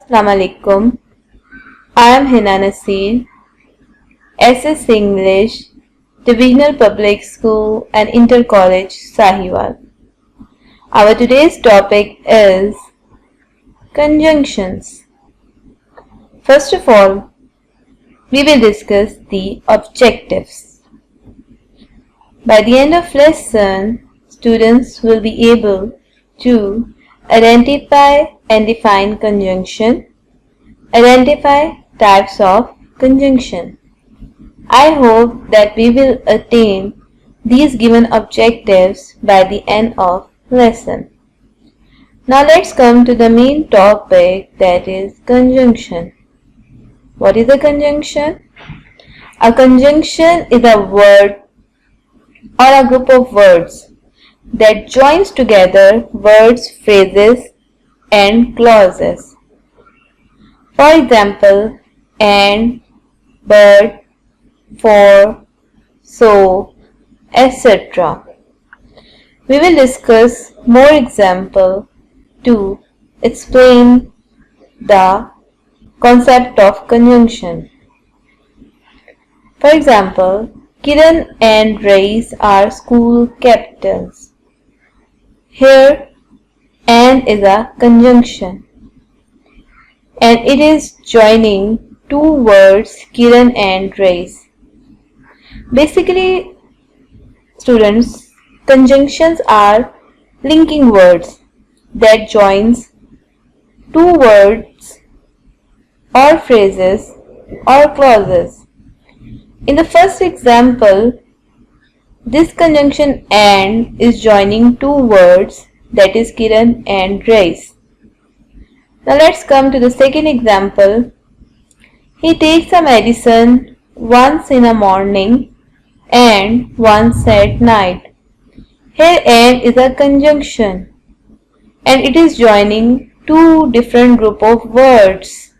Assalamu alaikum. I am Hina Nasir, SS English, Divisional Public School and Inter College, Sahiwal. Our today's topic is conjunctions. First of all, we will discuss the objectives. By the end of lesson, students will be able to identify and define conjunction, identify types of conjunction. I hope that we will attain these given objectives by the end of lesson. Now let's come to the main topic, that is conjunction. What is a conjunction? A conjunction is a word or a group of words that joins together words, phrases and clauses. For example, and, but, for, so, etc. We will discuss more example to explain the concept of conjunction. For example, Kiran and Rais are school captains. Here, and is a conjunction, and it is joining two words, Kiran and Rais. Basically, students, conjunctions are linking words that joins two words or phrases or clauses. In the first example, this conjunction and is joining two words, that is Kiran and Rais. Now let's come to the second example. He takes a medicine once in the morning and once at night. Here and is a conjunction and it is joining two different group of words.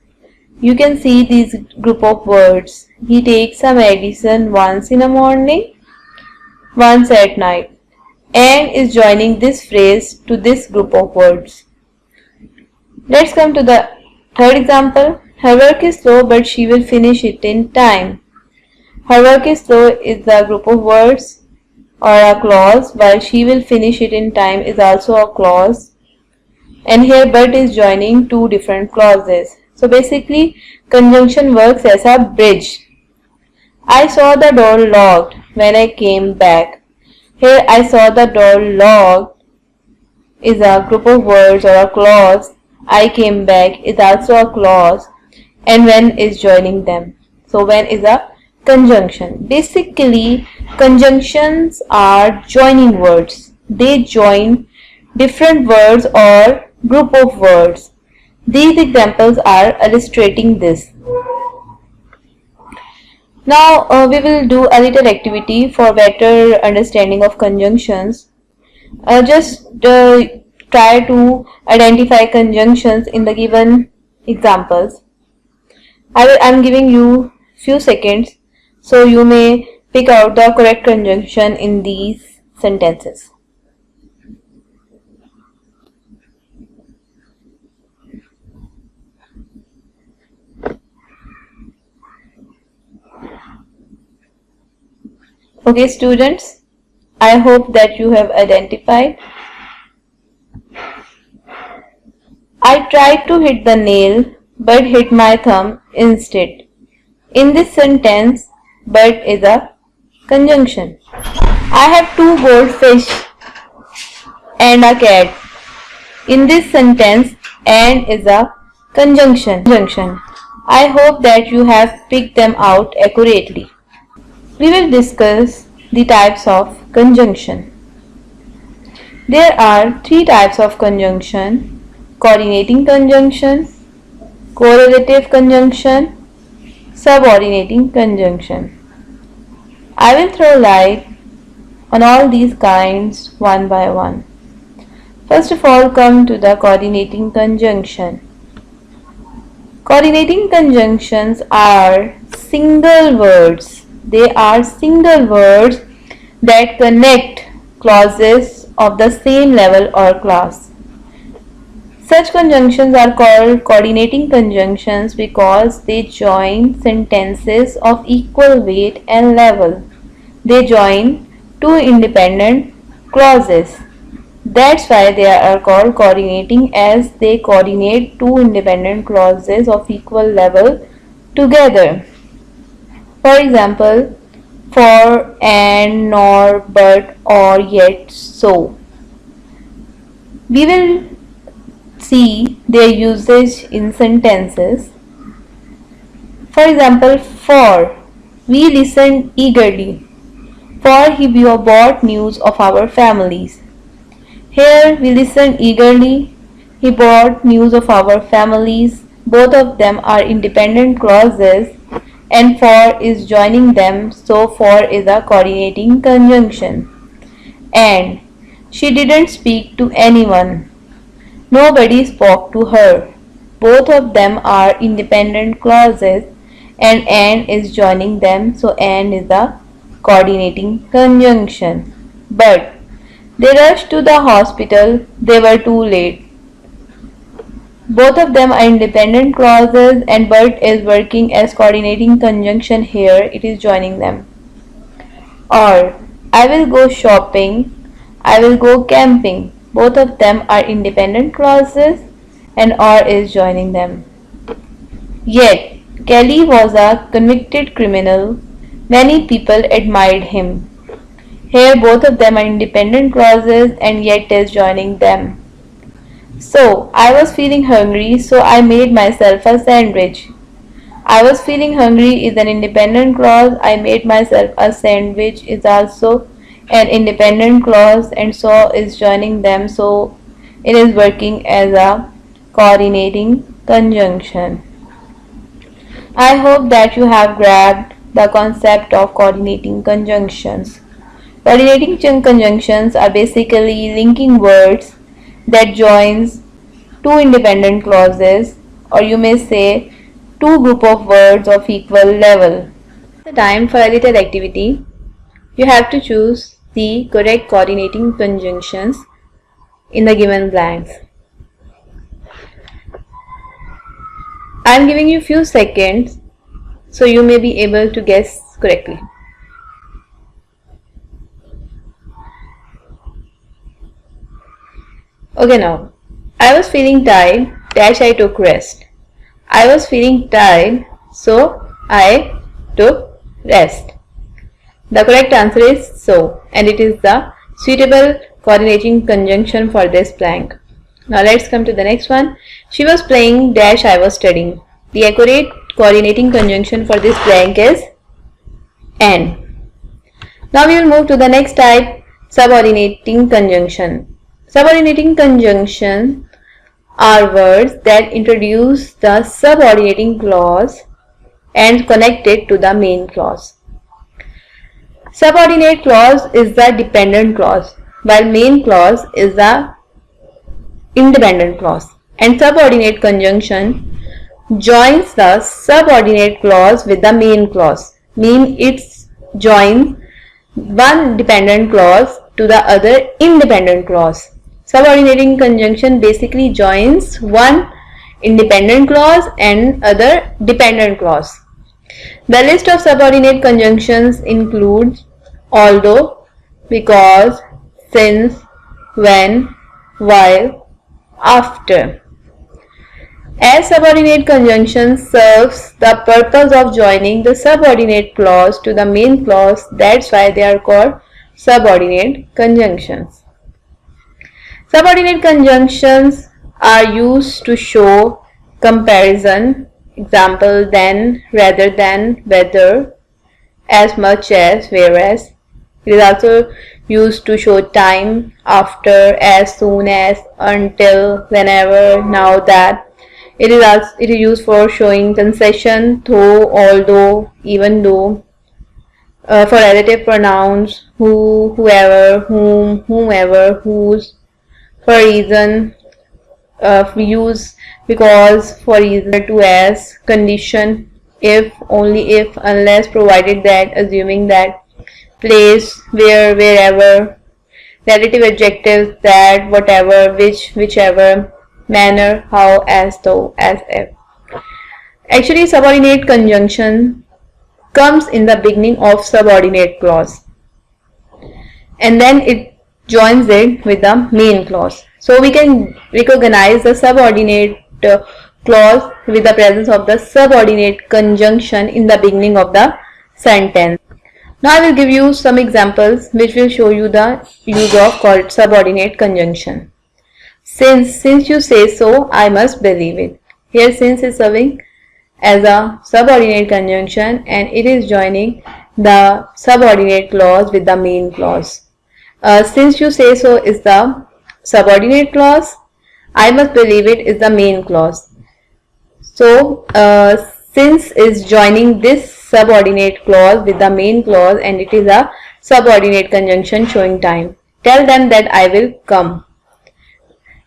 You can see these group of words. He takes a medicine once in the morning, once at night, and is joining this phrase to this group of words. Let's come to the third example. Her work is slow but she will finish it in time. Her work is slow is a group of words or a clause, while she will finish it in time is also a clause. And here but is joining two different clauses. So basically conjunction works as a bridge. I saw the door locked when I came back. Here I saw the door locked is a group of words or a clause. I came back is also a clause, and when is joining them. So when is a conjunction. Basically conjunctions are joining words. They join different words or group of words. These examples are illustrating this. Now we will do a little activity for better understanding of conjunctions. Just try to identify conjunctions in the given examples. I am giving you few seconds so you may pick out the correct conjunction in these sentences. Okay students, I hope that you have identified. I tried to hit the nail but hit my thumb instead. In this sentence, but is a conjunction. I have two goldfish and a cat. In this sentence, and is a conjunction. I hope that you have picked them out accurately. We will discuss the types of conjunction. There are three types of conjunction: coordinating conjunction, correlative conjunction, subordinating conjunction. I will throw light on all these kinds one by one. First of all, come to the coordinating conjunction. Coordinating conjunctions are single words. They are single words that connect clauses of the same level or class. Such conjunctions are called coordinating conjunctions because they join sentences of equal weight and level. They join two independent clauses. That's why they are called coordinating, as they coordinate two independent clauses of equal level together. For example, for, and, nor, but, or, yet, so. We will see their usage in sentences. For example, for, we listened eagerly, for he brought news of our families. Here we listened eagerly, he brought news of our families. Both of them are independent clauses and for is joining them, so for is a coordinating conjunction. And she didn't speak to anyone. Nobody spoke to her. Both of them are independent clauses and is joining them, so and is a coordinating conjunction. But they rushed to the hospital, they were too late. Both of them are independent clauses and but is working as coordinating conjunction here, it is joining them. Or, I will go shopping, I will go camping. Both of them are independent clauses and or is joining them. Yet, Kelly was a convicted criminal. Many people admired him. Here both of them are independent clauses and yet is joining them. So, I was feeling hungry, so I made myself a sandwich. I was feeling hungry is an independent clause. I made myself a sandwich is also an independent clause and so is joining them, so it is working as a coordinating conjunction. I hope that you have grabbed the concept of coordinating conjunctions. Coordinating conjunctions are basically linking words that joins two independent clauses, or you may say two group of words of equal level. The time for a little activity. You have to choose the correct coordinating conjunctions in the given blanks. I am giving you few seconds so you may be able to guess correctly. Okay, now, I was feeling tired, dash I took rest. I was feeling tired, so I took rest. The correct answer is so, and it is the suitable coordinating conjunction for this blank. Now let's come to the next one. She was playing dash I was studying. The accurate coordinating conjunction for this blank is and. Now we will move to the next type, subordinating conjunction. Subordinating conjunction are words that introduce the subordinating clause and connect it to the main clause. Subordinate clause is the dependent clause, while main clause is the independent clause. And subordinate conjunction joins the subordinate clause with the main clause, mean it's joins one dependent clause to the other independent clause. Subordinating conjunction basically joins one independent clause and other dependent clause. The list of subordinate conjunctions includes although, because, since, when, while, after. As subordinate conjunction serves the purpose of joining the subordinate clause to the main clause, that's why they are called subordinate conjunctions. Subordinate conjunctions are used to show comparison, example than, rather than, whether, as much as, whereas. It is also used to show time, after, as soon as, until, whenever, now that. It is used for showing concession, though, although, even though. For relative pronouns, who, whoever, whom, whomever, whose. For reason, we use because, for reason, to, as, condition, if, only if, unless, provided that, assuming that, place, where, wherever, relative adjectives, that, whatever, which, whichever, manner, how, as though, as if. Actually, subordinate conjunction comes in the beginning of subordinate clause and then it joins it with the main clause. So we can recognize the subordinate clause with the presence of the subordinate conjunction in the beginning of the sentence. Now I will give you some examples which will show you the use of subordinate conjunction. Since you say so, I must believe it. Here since is serving as a subordinate conjunction and it is joining the subordinate clause with the main clause. Since you say so is the subordinate clause, I must believe it is the main clause. So since is joining this subordinate clause with the main clause and it is a subordinate conjunction showing time. Tell them that I will come.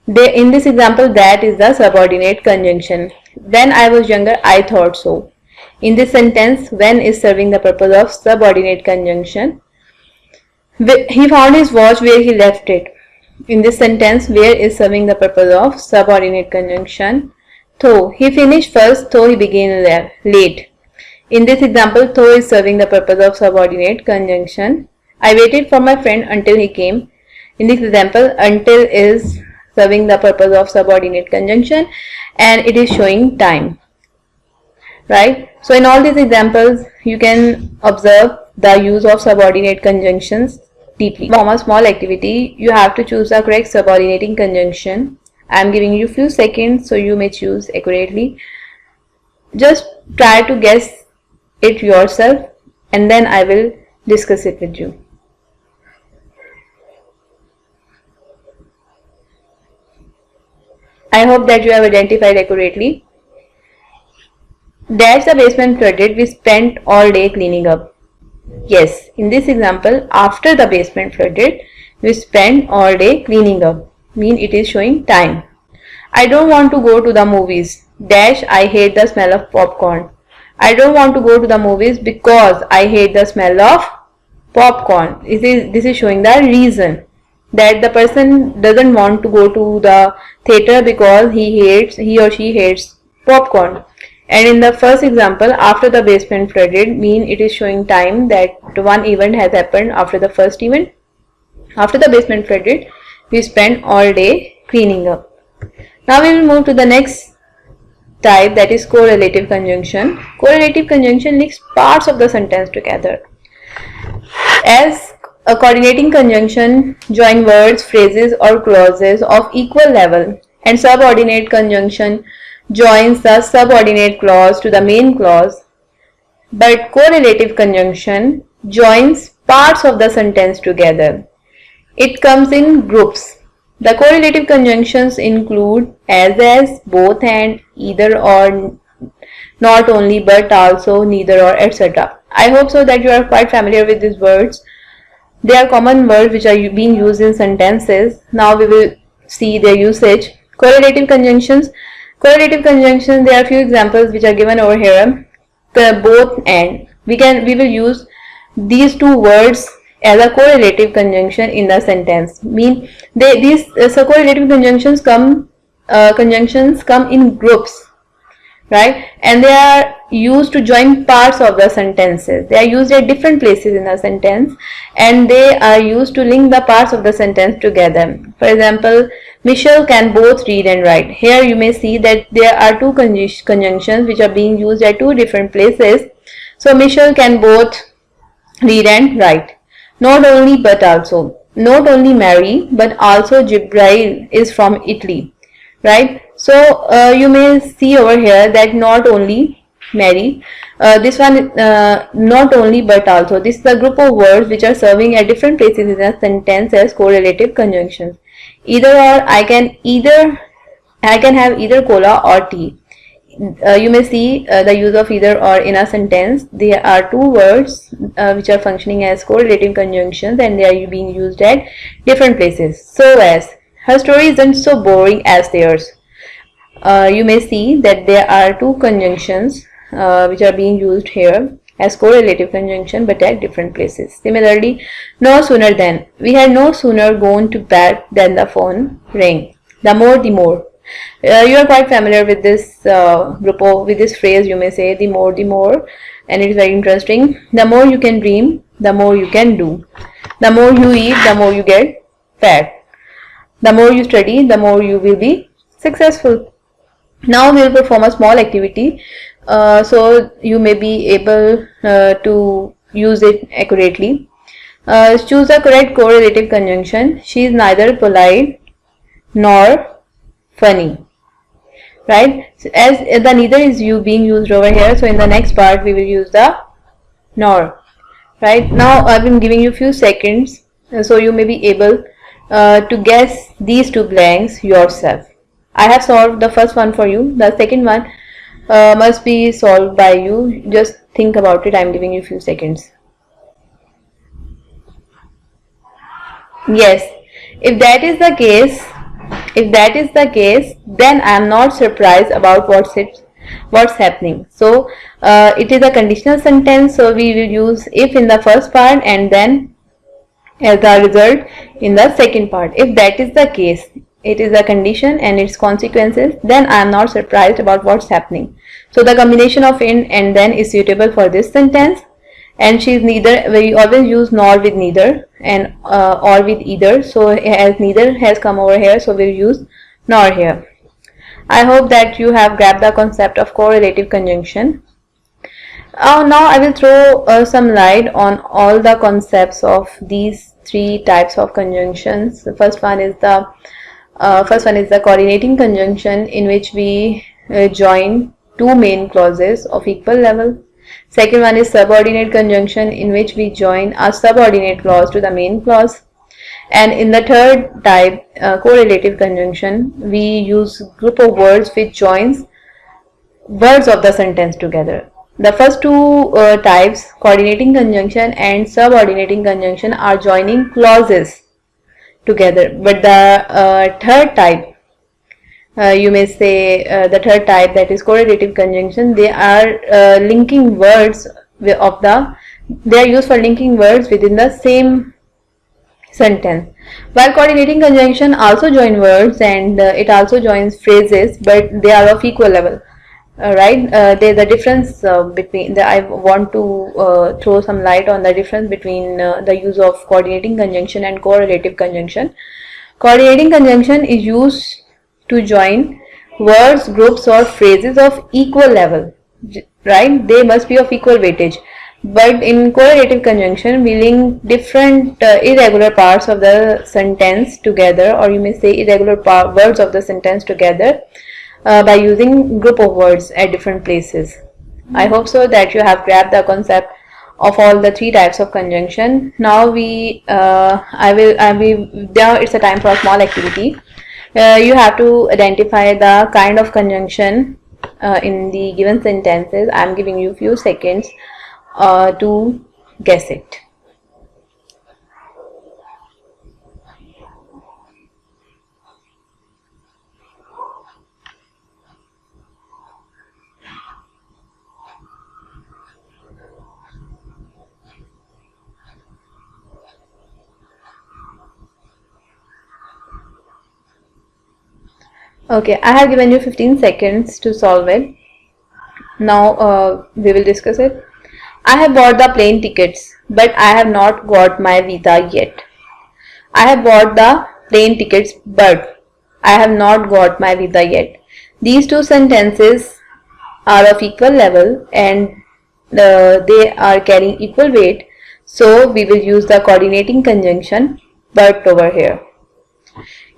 In this example, that is the subordinate conjunction. When I was younger, I thought so. In this sentence, when is serving the purpose of subordinate conjunction. He found his watch where he left it. In this sentence, where is serving the purpose of subordinate conjunction. Though he finished first, though he began late. In this example, though is serving the purpose of subordinate conjunction. I waited for my friend until he came. In this example, until is serving the purpose of subordinate conjunction and it is showing time. Right? So in all these examples, you can observe the use of subordinate conjunctions deeply. From a small activity, you have to choose the correct subordinating conjunction. I am giving you few seconds so you may choose accurately. Just try to guess it yourself and then I will discuss it with you. I hope that you have identified accurately. Dash the basement flooded, we spent all day cleaning up. Yes, in this example, after the basement flooded, we spent all day cleaning up. Mean it is showing time. I don't want to go to the movies. Dash, I hate the smell of popcorn. I don't want to go to the movies because I hate the smell of popcorn. This is showing the reason that the person doesn't want to go to the theater because he or she hates popcorn. And in the first example, after the basement flooded, mean it is showing time that one event has happened after the first event. After the basement flooded, we spent all day cleaning up. Now we will move to the next type, that is correlative conjunction. Correlative conjunction links parts of the sentence together. As a coordinating conjunction join words, phrases or clauses of equal level, and subordinate conjunction joins the subordinate clause to the main clause, but correlative conjunction joins parts of the sentence together. It comes in groups. The correlative conjunctions include as, both and, either or, not only but also, neither or, etc. I hope so that you are quite familiar with these words. They are common words which are being used in sentences. Now we will see their usage. Correlative conjunctions. Correlative conjunctions, there are few examples which are given over here. The both and. We will use these two words as a correlative conjunction in the sentence. Mean these correlative conjunctions come in groups, right? And they are used to join parts of the sentences. They are used at different places in the sentence and they are used to link the parts of the sentence together. For example, Michelle can both read and write. Here you may see that there are two conjunctions which are being used at two different places. So Michelle can both read and write. Not only but also. Not only Mary but also Jibril is from Italy, right? So you may see over here that not only Mary, this one not only but also. This is a group of words which are serving at different places in a sentence as correlative conjunctions. Either or, I can have either cola or tea. You may see the use of either or in a sentence. There are two words which are functioning as correlative conjunctions and they are being used at different places. So as, her story isn't so boring as theirs. You may see that there are two conjunctions which are being used here as correlative conjunction but at different places. Similarly, no sooner than. We had no sooner gone to bed than the phone rang. The more, the more. You are quite familiar with this with this phrase, you may say, the more, and it is very interesting. The more you can dream, the more you can do. The more you eat, the more you get fat. The more you study, the more you will be successful. Now we will perform a small activity, so you may be able to use it accurately. Choose the correct correlative conjunction. She is neither polite nor funny. Right? So as the neither is being used over here, so in the next part we will use the nor. Right? Now I've been giving you a few seconds, so you may be able to guess these two blanks yourself. I have solved the first one for you. The second one must be solved by you. Just think about it. I'm giving you a few seconds. Yes, if that is the case, then I am not surprised about what's happening. So it is a conditional sentence, so we will use if in the first part and then as the result in the second part. If that is the case, it is a condition and its consequences, then I am not surprised about what's happening. So the combination of in and then is suitable for this sentence. And she is neither, we always use nor with neither and or with either. So as neither has come over here, so we'll use nor here. I hope that you have grabbed the concept of correlative conjunction. Now I will throw some light on all the concepts of these three types of conjunctions. The first one is the coordinating conjunction, in which we join two main clauses of equal level. Second one is subordinate conjunction, in which we join a subordinate clause to the main clause. And in the third type, correlative conjunction, we use group of words which joins words of the sentence together. The first two types, coordinating conjunction and subordinating conjunction, are joining clauses together. But the third type, you may say the third type, that is correlative conjunction, they are linking words they are used for linking words within the same sentence. While coordinating conjunction also join words and it also joins phrases, but they are of equal level. Right? There's a difference between I want to throw some light on the difference between the use of coordinating conjunction and correlative conjunction. Coordinating conjunction is used to join words, groups or phrases of equal level, right? They must be of equal weightage. But in correlative conjunction, we link different irregular parts of the sentence together, or you may say irregular words of the sentence together by using group of words at different places. I hope so that you have grabbed the concept of all the three types of conjunction. Now now it's a time for a small activity. You have to identify the kind of conjunction in the given sentences. I am giving you a few seconds to guess it. Okay, I have given you 15 seconds to solve it. Now we will discuss it. I have bought the plane tickets, but I have not got my visa yet. I have bought the plane tickets, but I have not got my visa yet. These two sentences are of equal level and they are carrying equal weight. So we will use the coordinating conjunction but over here.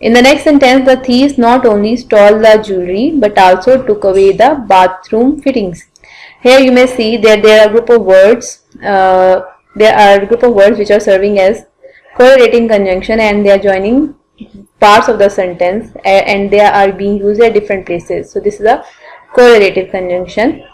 In the next sentence, the thieves not only stole the jewelry but also took away the bathroom fittings. Here you may see that there are a group of words. Which are serving as correlating conjunction and they are joining parts of the sentence and they are being used at different places. So this is a correlative conjunction.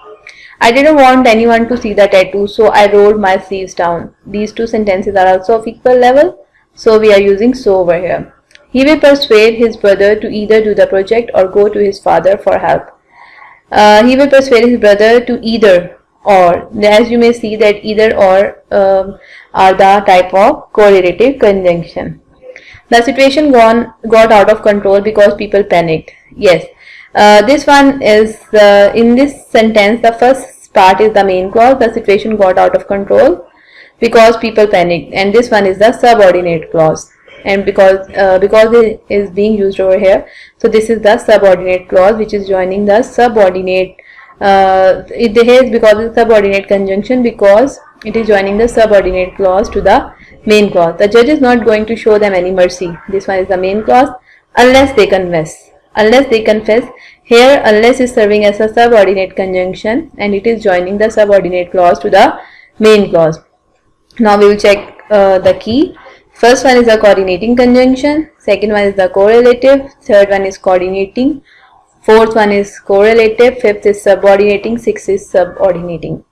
I didn't want anyone to see the tattoo, so I rolled my sleeves down. These two sentences are also of equal level, so we are using so over here. He will persuade his brother to either do the project or go to his father for help. He will persuade his brother to either or. As you may see that either or are the type of correlative conjunction. The situation got out of control because people panicked. Yes, this one is in this sentence. The first part is the main clause. The situation got out of control because people panicked, and this one is the subordinate clause. And because it is being used over here, so this is the subordinate clause which is joining the subordinate. It is because it's subordinate conjunction because it is joining the subordinate clause to the main clause. The judge is not going to show them any mercy. This one is the main clause. Unless they confess. Unless they confess. Here unless is serving as a subordinate conjunction and it is joining the subordinate clause to the main clause. Now we will check the key. First one is the coordinating conjunction. Second one is the correlative. Third one is coordinating. Fourth one is correlative. Fifth is subordinating. Sixth is subordinating.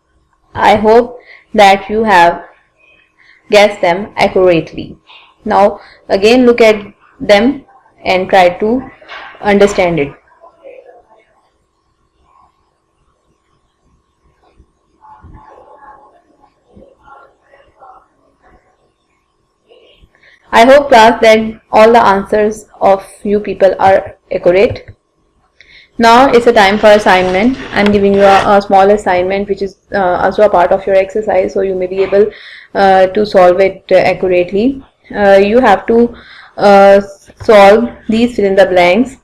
I hope that you have guessed them accurately. Now again look at them and try to understand it. I hope class that all the answers of you people are accurate. Now it's a time for assignment. I'm giving you a small assignment which is also a part of your exercise, so you may be able to solve it accurately. You have to solve these fill in the blanks.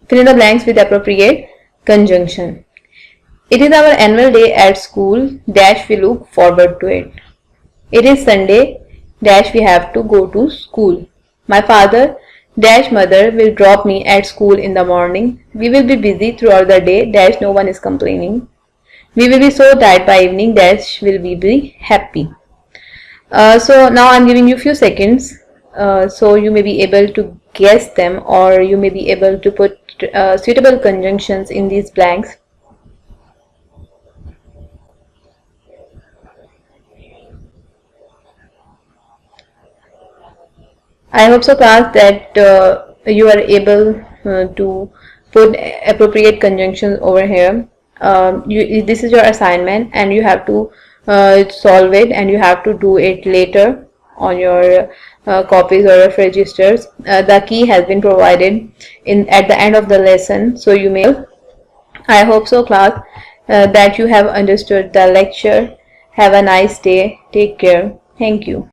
Fill in the blanks with appropriate conjunction. It is our annual day at school, dash we look forward to it. It is Sunday, dash we have to go to school. My father, dash mother will drop me at school in the morning. We will be busy throughout the day, dash no one is complaining. We will be so tired by evening, dash will we be happy. So now I'm giving you few seconds so you may be able to guess them or you may be able to put suitable conjunctions in these blanks. I hope so class that you are able to put appropriate conjunctions over here. This is your assignment and you have to solve it and you have to do it later on your copies or your registers. The key has been provided at the end of the lesson, so you may. I hope so class that you have understood the lecture. Have a nice day. Take care. Thank you.